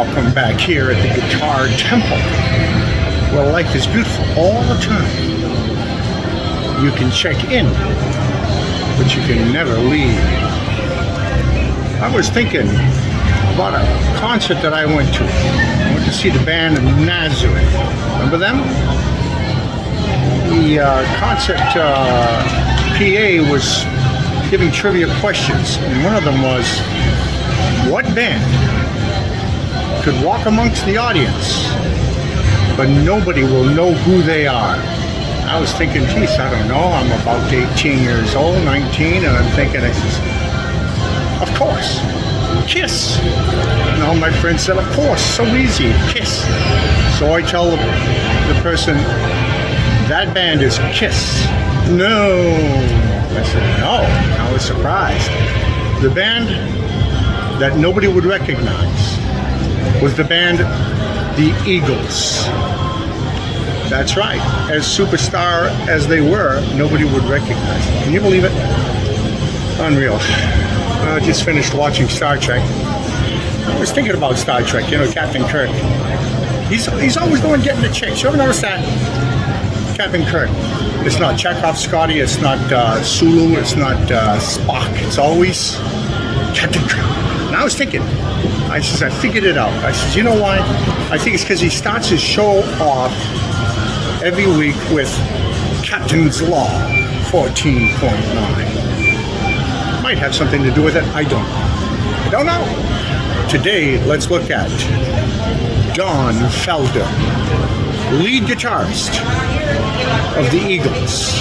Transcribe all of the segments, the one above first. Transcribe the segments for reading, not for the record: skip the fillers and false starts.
welcome back here at the Guitar Temple, where life is beautiful all the time. You can check in, but you can never leave. I was thinking about a concert that I went to. I went to see the band Nazareth. Remember them? The concert PA was giving trivia questions, and one of them was, what band could walk amongst the audience, but nobody will know who they are? I was thinking, geez, I don't know, I'm about 18 years old, 19, and I'm thinking, I says, of course, Kiss. And all my friends said, of course, so easy, Kiss. So I tell the person, that band is Kiss. No. I said, no. I was surprised. The band that nobody would recognize was the band The Eagles. That's right. As superstar as they were, nobody would recognize them. Can you believe it? Unreal. I just finished watching Star Trek. I was thinking about Star Trek, you know, Captain Kirk. He's always going getting the chicks. You ever notice that? Captain Kirk. It's not Chekhov, Scotty. It's not Sulu. It's not Spock. It's always Captain Kirk. And I was thinking, I figured it out. I said, you know why? I think it's because he starts his show off every week with Captain's Law 14.9. Might have something to do with it. I don't know. Today, let's look at Don Felder, lead guitarist of the Eagles.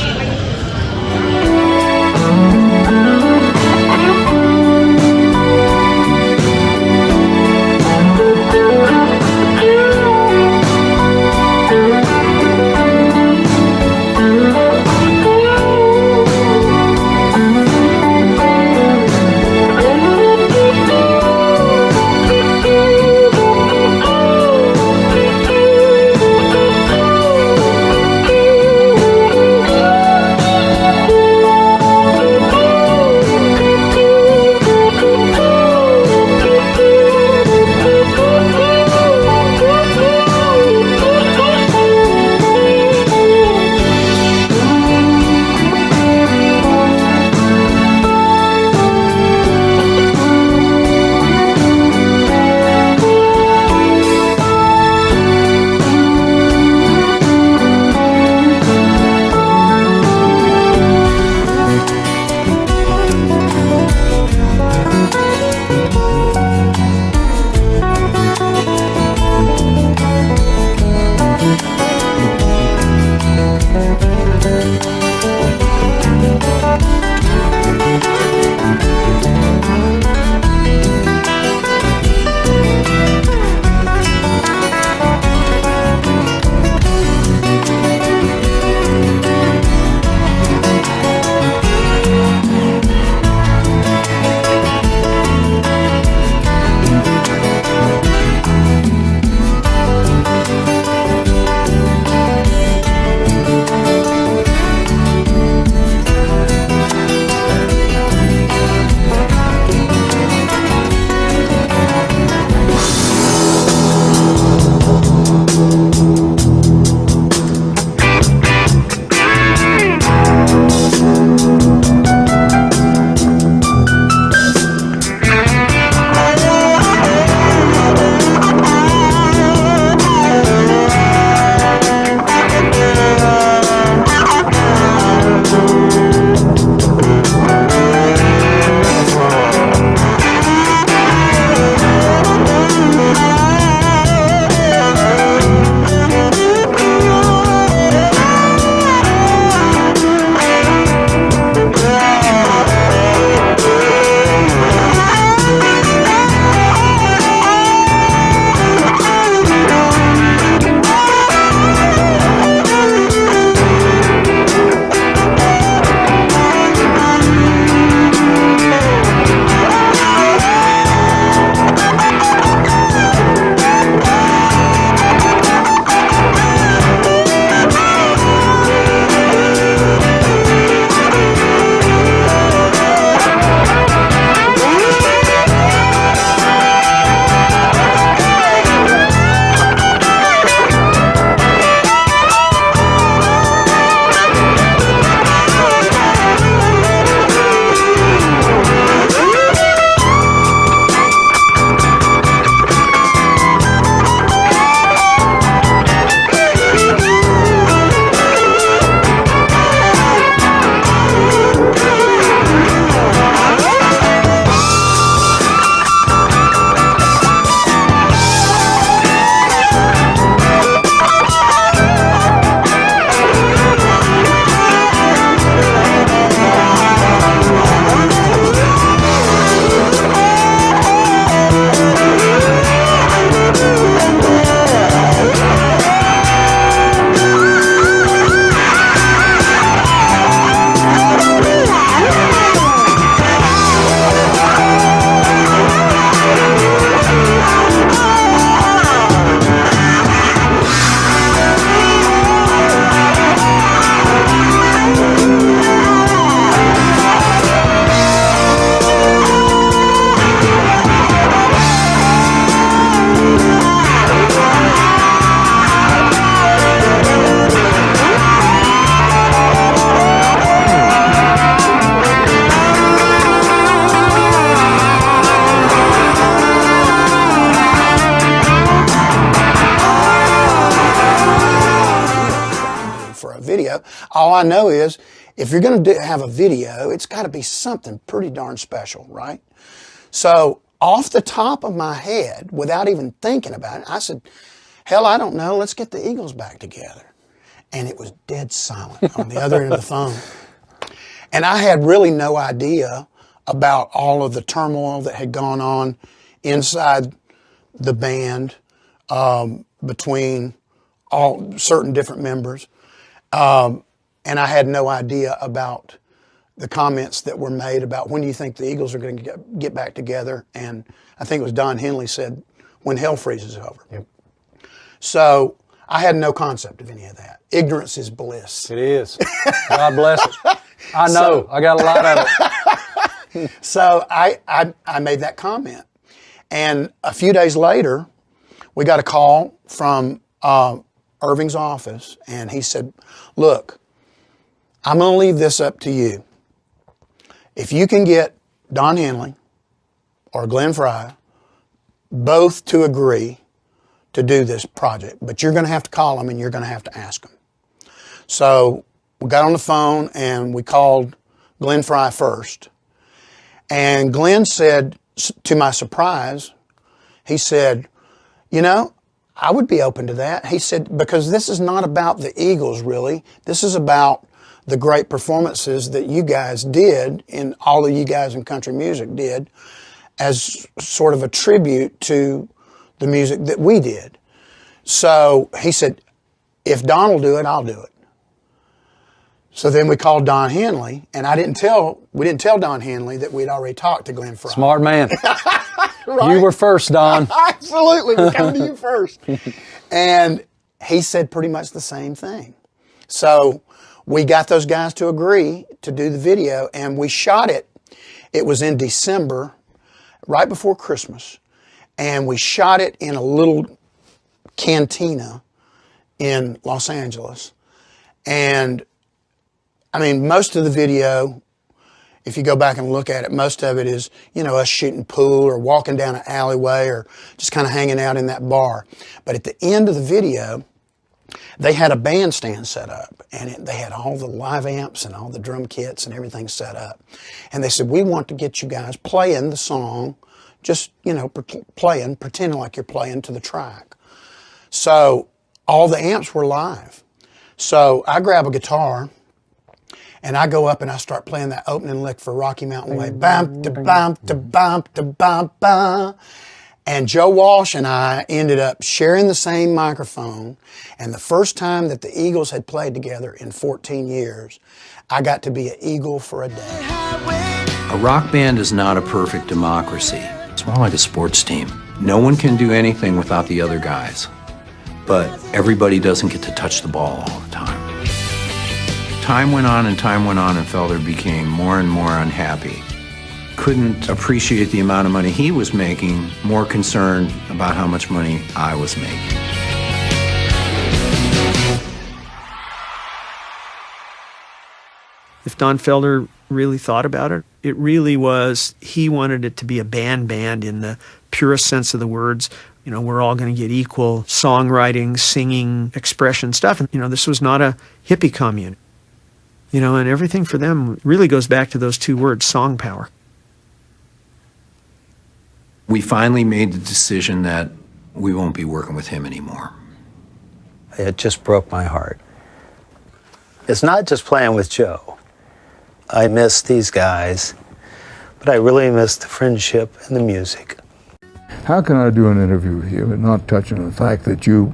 I know is, if you're going to have a video, it's got to be something pretty darn special, right? So off the top of my head, without even thinking about it, I said, hell, I don't know, let's get the Eagles back together. And it was dead silent on the other end of the phone. And I had really no idea about all of the turmoil that had gone on inside the band between all certain different members. And I had no idea about the comments that were made about when do you think the Eagles are going to get back together. And I think it was Don Henley said, when hell freezes over. Yep. So I had no concept of any of that. Ignorance is bliss. It is. God bless it. I know. I got a lot of it. So I made that comment. And a few days later, we got a call from Irving's office, and he said, look, I'm going to leave this up to you. If you can get Don Henley or Glenn Frey both to agree to do this project, but you're going to have to call them and you're going to have to ask them. So we got on the phone and we called Glenn Frey first. And Glenn said, to my surprise, he said, you know, I would be open to that. He said, because this is not about the Eagles, really. This is about the great performances that you guys did, and all of you guys in country music did, as sort of a tribute to the music that we did. So he said, if Don will do it, I'll do it. So then we called Don Henley, and we didn't tell Don Henley that we'd already talked to Glenn Frey. Smart man. Right? You were first, Don. Absolutely, we come to you first. And he said pretty much the same thing. So we got those guys to agree to do the video, and we shot it. It was in December, right before Christmas. And we shot it in a little cantina in Los Angeles. And I mean, most of the video, if you go back and look at it, most of it is, you know, us shooting pool or walking down an alleyway or just kind of hanging out in that bar. But at the end of the video, they had a bandstand set up, and they had all the live amps and all the drum kits and everything set up. And they said, we want to get you guys playing the song, just, you know, pretending like you're playing to the track. So all the amps were live. So I grab a guitar, and I go up and I start playing that opening lick for Rocky Mountain Way. Bam, da bam, da bam, da bam, bam. And Joe Walsh and I ended up sharing the same microphone. And the first time that the Eagles had played together in 14 years, I got to be an Eagle for a day. A rock band is not a perfect democracy. It's more like a sports team. No one can do anything without the other guys. But everybody doesn't get to touch the ball all the time. Time went on and Felder became more and more unhappy. Couldn't appreciate the amount of money he was making, more concerned about how much money I was making. If Don Felder really thought about it, it really was, he wanted it to be a band in the purest sense of the words. You know, we're all going to get equal songwriting, singing, expression stuff. And, you know, this was not a hippie commune. You know, and everything for them really goes back to those two words, song power. We finally made the decision that we won't be working with him anymore. It just broke my heart. It's not just playing with Joe. I miss these guys, but I really miss the friendship and the music. How can I do an interview with you and not touch on the fact that you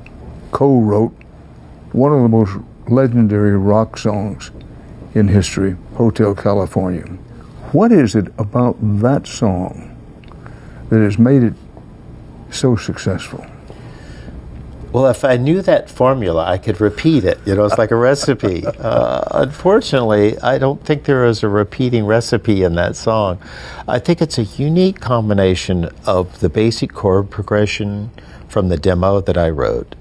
co-wrote one of the most legendary rock songs in history, Hotel California? What is it about that song that has made it so successful? Well, if I knew that formula, I could repeat it. You know, it's like a recipe. Unfortunately, I don't think there is a repeating recipe in that song. I think it's a unique combination of the basic chord progression from the demo that I wrote,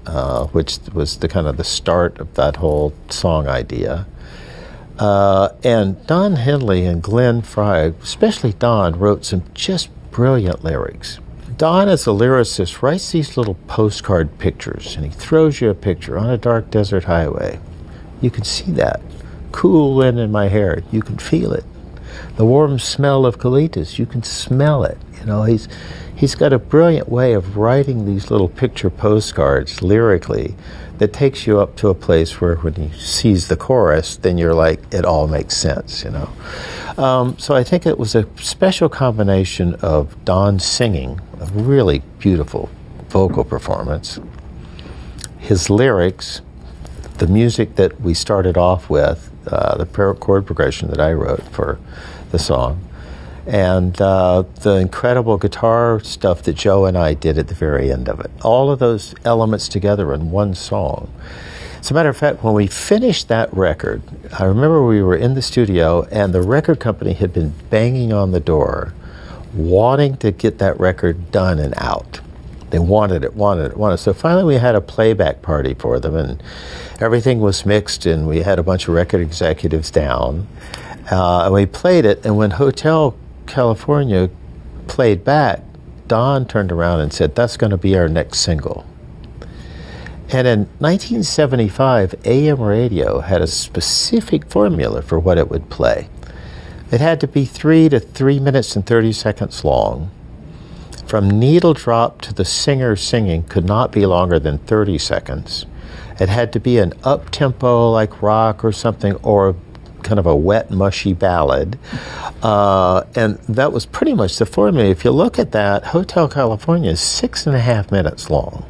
which was the kind of the start of that whole song idea. And Don Henley and Glenn Frey, especially Don, wrote some just brilliant lyrics. Don, as a lyricist, writes these little postcard pictures, and he throws you a picture on a dark desert highway. You can see that. cool wind in my hair, you can feel it. The warm smell of colitas, you can smell it. You know, he's got a brilliant way of writing these little picture postcards lyrically that takes you up to a place where when he sees the chorus, then you're like, it all makes sense, you know. So I think it was a special combination of Don singing, a really beautiful vocal performance, his lyrics, the music that we started off with, the chord progression that I wrote for the song, and the incredible guitar stuff that Joe and I did at the very end of it. All of those elements together in one song. As a matter of fact, when we finished that record, I remember we were in the studio and the record company had been banging on the door, wanting to get that record done and out. They wanted it. So finally we had a playback party for them, and everything was mixed, and we had a bunch of record executives down. And we played it, and when Hotel California played back, Don turned around and said, that's going to be our next single. And in 1975, AM radio had a specific formula for what it would play. It had to be 3 to 3 minutes and 30 seconds long. From needle drop to the singer singing could not be longer than 30 seconds. It had to be an up-tempo like rock or something, or kind of a wet, mushy ballad. And that was pretty much the formula. If you look at that, Hotel California is 6.5 minutes long.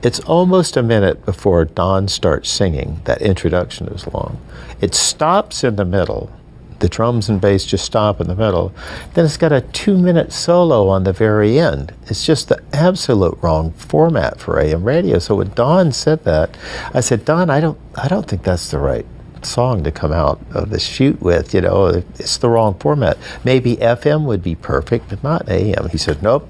It's almost a minute before Don starts singing. That introduction is long. It stops in the middle. The drums and bass just stop in the middle. Then it's got a 2-minute solo on the very end. It's just the absolute wrong format for AM radio. So when Don said that, I said, Don, I don't think that's the right song to come out of the shoot with. You know, it's the wrong format. Maybe FM would be perfect, but not AM. He said, nope,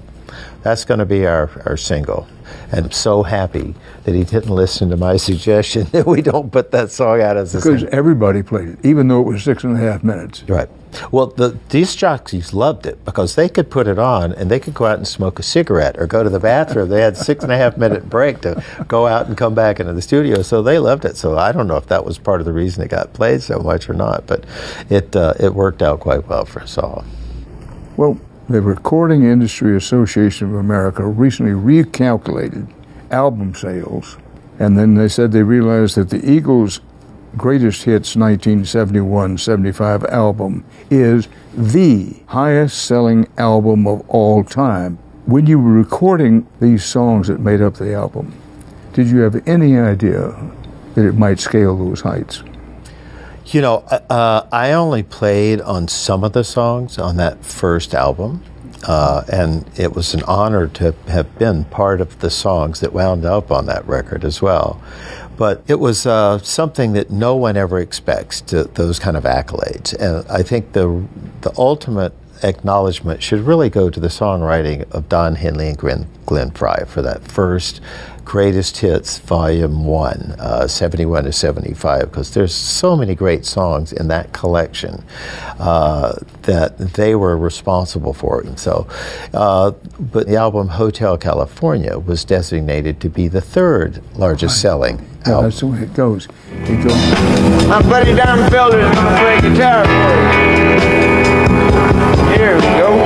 that's going to be our single. And I'm so happy that he didn't listen to my suggestion that we don't put that song out as a single. Because everybody played it, even though it was 6.5 minutes. Right. Well, these jockeys loved it because they could put it on and they could go out and smoke a cigarette or go to the bathroom. They had 6.5 minute break to go out and come back into the studio, so they loved it. So I don't know if that was part of the reason it got played so much or not, but it worked out quite well for us all. Well, the Recording Industry Association of America recently recalculated album sales, and then they said they realized that the Eagles' Greatest Hits 1971-75 album is the highest selling album of all time. When you were recording these songs that made up the album, did you have any idea that it might scale those heights? You know, I only played on some of the songs on that first album, and it was an honor to have been part of the songs that wound up on that record as well. But it was something that no one ever expects, those kind of accolades. And I think the ultimate acknowledgement should really go to the songwriting of Don Henley and Glenn Frey for that first Greatest Hits Volume 1, 71 to 75, because there's so many great songs in that collection that they were responsible for. And so, but the album Hotel California was designated to be the third largest selling album. That's the way it goes. It goes. My buddy Don Felder is going to play guitar for you. Here we go.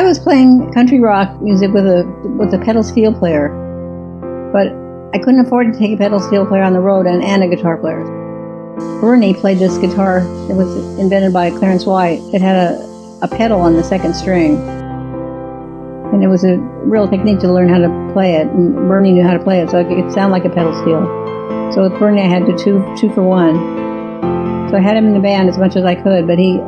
was playing country rock music with a pedal steel player, but I couldn't afford to take a pedal steel player on the road and a guitar player. Bernie played this guitar that was invented by Clarence White. It had a pedal on the second string, and it was a real technique to learn how to play it, and Bernie knew how to play it, so it could sound like a pedal steel. So with Bernie, I had to two for one. So I had him in the band as much as I could, but he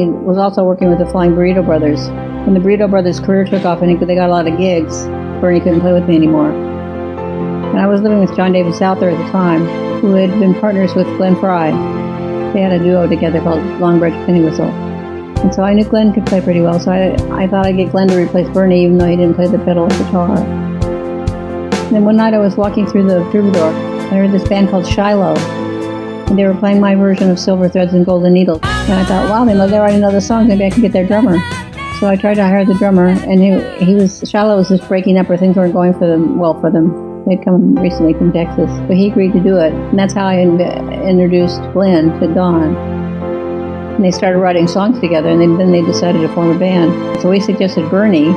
was also working with the Flying Burrito Brothers. When the Burrito Brothers' career took off and they got a lot of gigs, Bernie couldn't play with me anymore. And I was living with John David Souther at the time, who had been partners with Glenn Frey. They had a duo together called Long Branch Penny Whistle. And so I knew Glenn could play pretty well, so I thought I'd get Glenn to replace Bernie, even though he didn't play the pedal guitar. And then one night I was walking through the Troubadour, and I heard this band called Shiloh. And they were playing my version of Silver Threads and Golden Needles. And I thought, wow, they already know the songs, maybe I can get their drummer. So I tried to hire the drummer, and Shiloh was just breaking up, or things weren't going well for them. They'd come recently from Texas, but he agreed to do it. And that's how I introduced Glenn to Don. And they started writing songs together, and then they decided to form a band. So we suggested Bernie.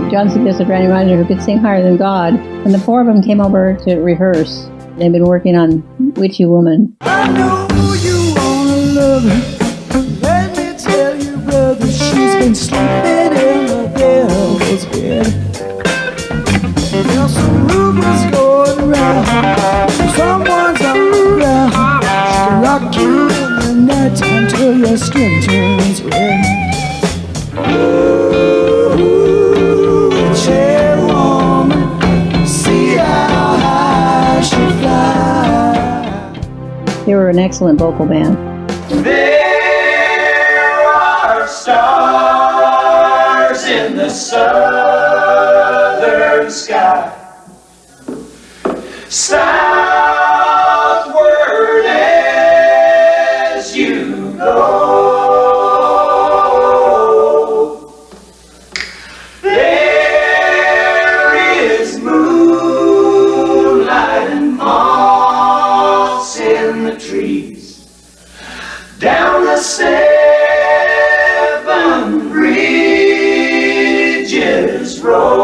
John suggested Randy Reiner, who could sing higher than God. And the four of them came over to rehearse. They'd been working on Witchy Woman. I know you wanna love her. Let me tell you, brother, she's been sleeping in the devil's bed. There's some rumors going round. Someone's on the ground. She can rock you in the night until your skin turns red. Ooh, chairwoman, see how high she flies. They were an excellent vocal band. There are stars in the southern sky, southward as you go. There is moonlight and moss in the trees, down the seven bridges road.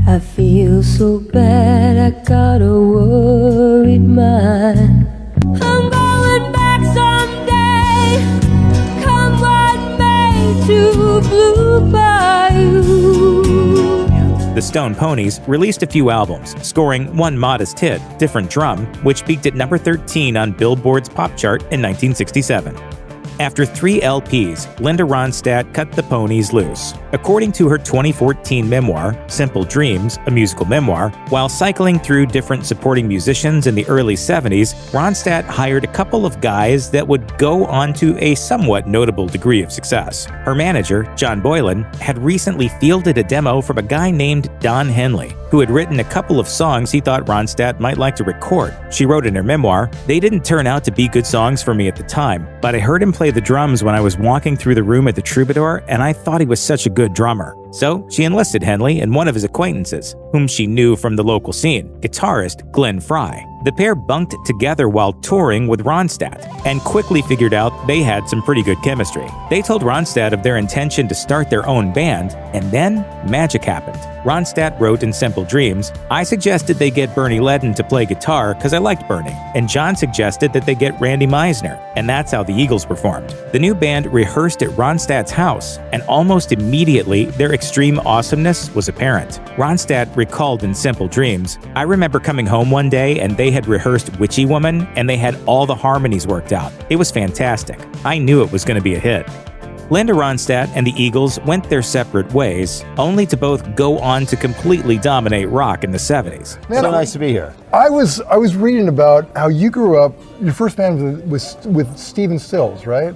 I feel so bad, I got a worried mind. I'm going back someday, come what may, to Blue Bayou. The Stone Ponies released a few albums, scoring one modest hit, Different Drum, which peaked at number 13 on Billboard's pop chart in 1967. After 3 LPs, Linda Ronstadt cut the Ponies loose. According to her 2014 memoir, Simple Dreams, a musical memoir, while cycling through different supporting musicians in the early 70s, Ronstadt hired a couple of guys that would go on to a somewhat notable degree of success. Her manager, John Boylan, had recently fielded a demo from a guy named Don Henley, who had written a couple of songs he thought Ronstadt might like to record. She wrote in her memoir, "They didn't turn out to be good songs for me at the time, but I heard him play the drums when I was walking through the room at the Troubadour, and I thought he was such a good drummer." So she enlisted Henley and one of his acquaintances, whom she knew from the local scene, guitarist Glenn Frey. The pair bunked together while touring with Ronstadt and quickly figured out they had some pretty good chemistry. They told Ronstadt of their intention to start their own band, and then magic happened. Ronstadt wrote in Simple Dreams, "I suggested they get Bernie Leadon to play guitar because I liked Bernie, and John suggested that they get Randy Meisner, and that's how the Eagles were formed." The new band rehearsed at Ronstadt's house, and almost immediately their extreme awesomeness was apparent. Ronstadt recalled in Simple Dreams, "I remember coming home one day and they had rehearsed Witchy Woman, and they had all the harmonies worked out. It was fantastic. I knew it was going to be a hit." Linda Ronstadt and the Eagles went their separate ways, only to both go on to completely dominate rock in the 70s. Man, so nice to be here. I was reading about how you grew up. Your first band was with Stephen Stills, right?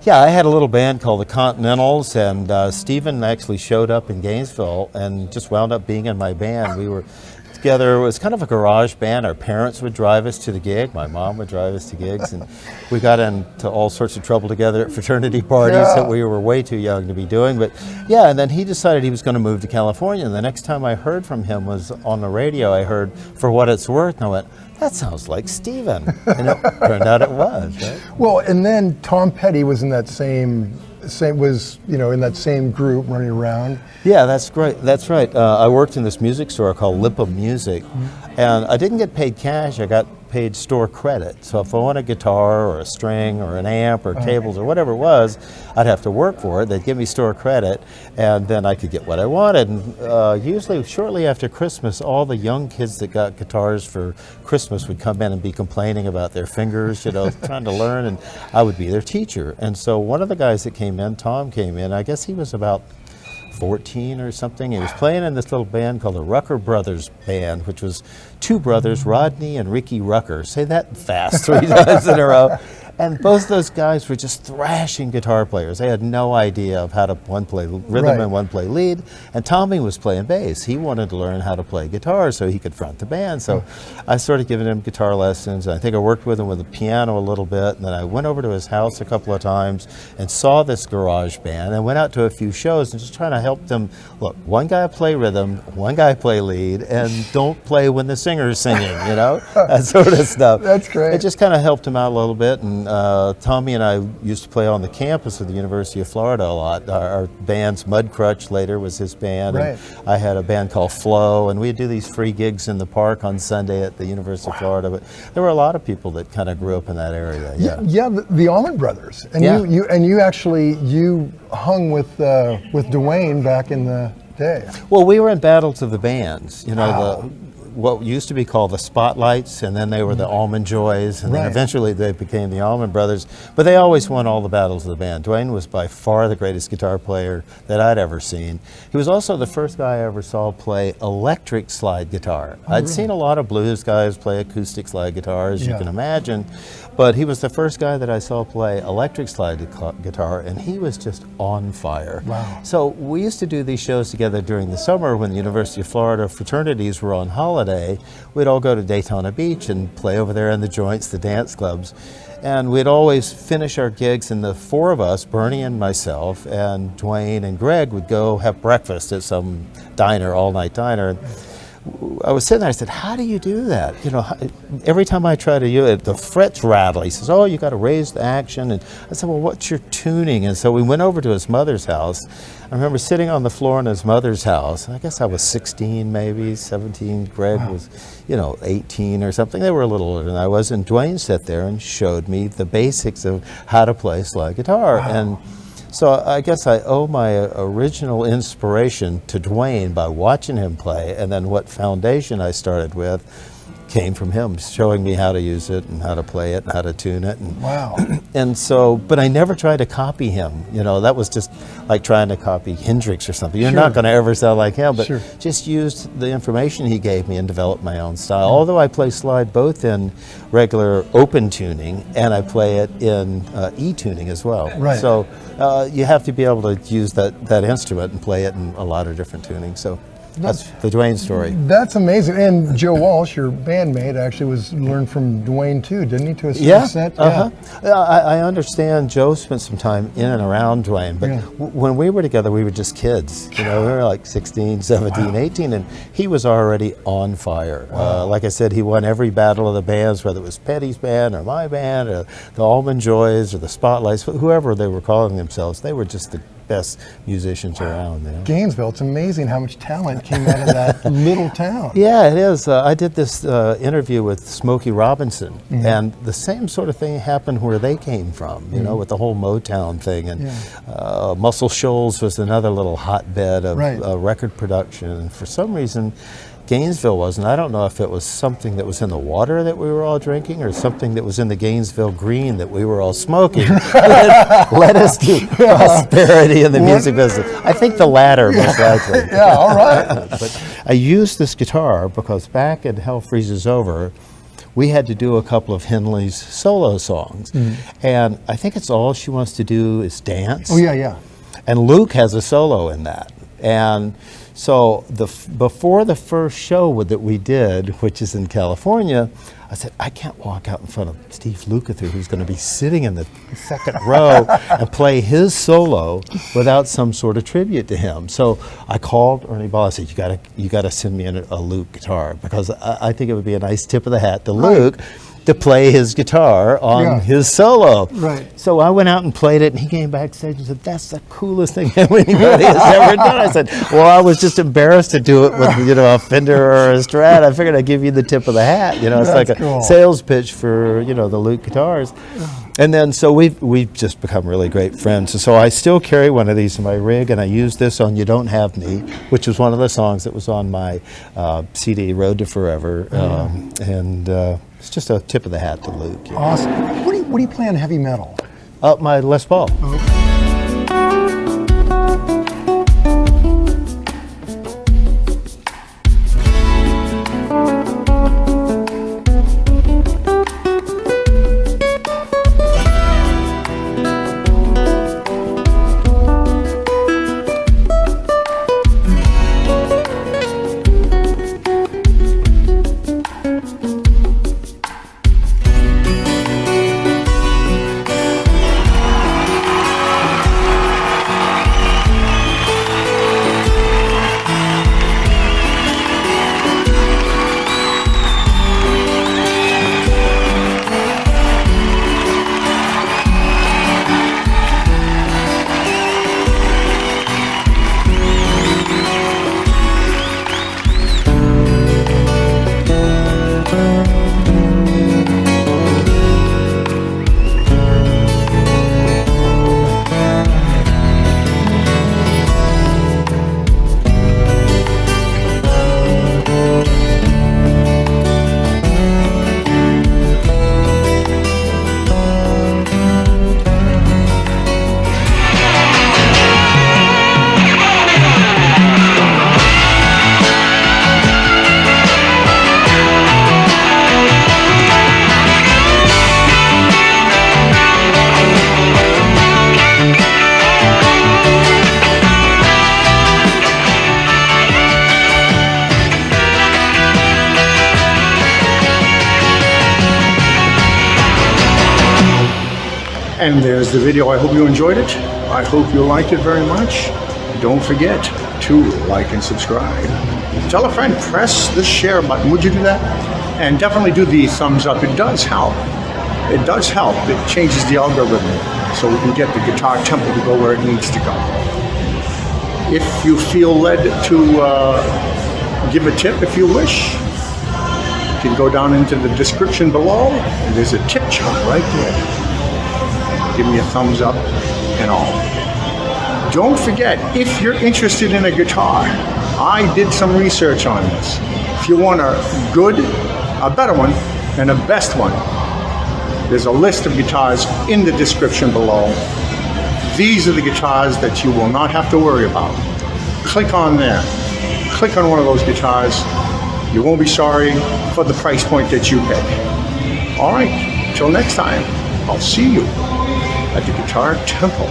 Yeah, I had a little band called the Continentals, and Stephen actually showed up in Gainesville and just wound up being in my band. We were together. It was kind of a garage band. Our parents would drive us to the gig. My mom would drive us to gigs, and we got into all sorts of trouble together at fraternity parties that we were way too young to be doing. But yeah, and then he decided he was going to move to California, and the next time I heard from him was on the radio. I heard For What It's Worth, and I went, that sounds like Stephen. And it turned out it was, right? Well, and then Tom Petty was in that same was in that same group running around. Yeah, that's great. That's right. I worked in this music store called Lipa Music, and I didn't get paid cash. I got paid store credit. So if I want a guitar or a string or an amp or cables or whatever it was, I'd have to work for it. They'd give me store credit, and then I could get what I wanted. And usually shortly after Christmas, all the young kids that got guitars for Christmas would come in and be complaining about their fingers, trying to learn, and I would be their teacher. And so one of the guys that came in, Tom, came in. I guess he was about 14 or something. He was playing in this little band called the Rucker Brothers Band, which was two brothers, Rodney and Ricky Rucker. Say that fast 3 times in a row. And both those guys were just thrashing guitar players. They had no idea of how to one play rhythm and one play lead. And Tommy was playing bass. He wanted to learn how to play guitar so he could front the band. So I started giving him guitar lessons. I think I worked with him with the piano a little bit. And then I went over to his house a couple of times and saw this garage band and went out to a few shows and just trying to help them. Look, one guy play rhythm, one guy play lead, and don't play when the singer's singing, that sort of stuff. That's great. It just kind of helped him out a little bit. And Tommy and I used to play on the campus of the University of Florida a lot. Our band's Mudcrutch later was his band. Right. And I had a band called Flow, and we'd do these free gigs in the park on Sunday at the University of Florida. But there were a lot of people that kind of grew up in that area. Yeah, the Allman Brothers, and you actually hung with Dwayne back in the day. Well, we were in battles of the bands. What used to be called the Spotlights, and then they were the Allman Joys, and then eventually they became the Allman Brothers. But they always won all the battles of the band. Dwayne was by far the greatest guitar player that I'd ever seen. He was also the first guy I ever saw play electric slide guitar. I'd seen a lot of blues guys play acoustic slide guitar, as you can imagine, but he was the first guy that I saw play electric slide guitar, and he was just on fire. Wow. So we used to do these shows together during the summer when the University of Florida fraternities were on holiday. We'd all go to Daytona Beach and play over there in the joints, the dance clubs. And we'd always finish our gigs, and the four of us, Bernie and myself, and Dwayne and Greg, would go have breakfast at some diner, all-night diner. And I was sitting there, I said, how do you do that? Every time I try to do it, the frets rattle. He says, oh, you got to raise the action. And I said, well, what's your tuning? And so we went over to his mother's house. I remember sitting on the floor in his mother's house. I guess I was 16, maybe 17. Greg was, 18 or something. They were a little older than I was. And Dwayne sat there and showed me the basics of how to play slide guitar. Wow. And so I guess I owe my original inspiration to Dwayne by watching him play, and then what foundation I started with came from him, showing me how to use it and how to play it and how to tune it. And, wow. And so, but I never tried to copy him. That was just like trying to copy Hendrix or something. You're not going to ever sound like him, but just used the information he gave me and developed my own style. Although I play slide both in regular open tuning and I play it in E-tuning as well. Right. So you have to be able to use that instrument and play it in a lot of different tunings. So that's the Dwayne story. That's amazing. And Joe Walsh, your bandmate, actually learned from Dwayne too, didn't he, to a certain extent? I understand Joe spent some time in and around Dwayne, but when we were together, we were just kids. We were like 16, 17, 18, and he was already on fire. Like I said, he won every battle of the bands, whether it was Petty's band or my band or the Allman Joys or the Spotlights, whoever they were calling themselves. They were just the best musicians around. Gainesville, it's amazing how much talent came out of that little town. Yeah, it is. I did this interview with Smokey Robinson, and the same sort of thing happened where they came from, with the whole Motown thing. And Muscle Shoals was another little hotbed of record production. And for some reason, Gainesville wasn't. I don't know if it was something that was in the water that we were all drinking or something that was in the Gainesville green that we were all smoking that led us to prosperity in the music business. I think the latter, most likely. All right. But I used this guitar because back in Hell Freezes Over, we had to do a couple of Henley's solo songs. And I think it's All She Wants to Do Is Dance. Oh, yeah. And Luke has a solo in that. And so before the first show that we did, which is in California, I said, I can't walk out in front of Steve Lukather, who's going to be sitting in the second row and play his solo without some sort of tribute to him. So I called Ernie Ball. I said, you got to send me a Luke guitar because I think it would be a nice tip of the hat to Luke. to play his guitar on his solo. Right. So I went out and played it, and he came backstage and said, "That's the coolest thing anybody has ever done." I said, "Well, I was just embarrassed to do it with, you know, a Fender or a Strat. I figured I'd give you the tip of the hat. You know, it's That's like cool. a sales pitch for, you know, the Luke guitars." And then so we've just become really great friends. So I still carry one of these in my rig, and I use this on "You Don't Have Me," which was one of the songs that was on my CD, Road to Forever. And it's just a tip of the hat to Luke. You know. Awesome. What do you play on heavy metal? My Les Paul. And there's the video. I hope you enjoyed it. I hope you liked it very much. Don't forget to like and subscribe. Tell a friend, press the share button. Would you do that? And definitely do the thumbs up. It does help. It does help. It changes the algorithm so we can get the guitar tempo to go where it needs to go. If you feel led to give a tip if you wish, you can go down into the description below, and there's a tip jar right there. Give me a thumbs up and all. Don't forget, if you're interested in a guitar, I did some research on this. If you want a good, a better one, and a best one, there's a list of guitars in the description below. These are the guitars that you will not have to worry about. Click on there. Click on one of those guitars. You won't be sorry for the price point that you pay. All right, till next time, I'll see you at the Guitar Temple.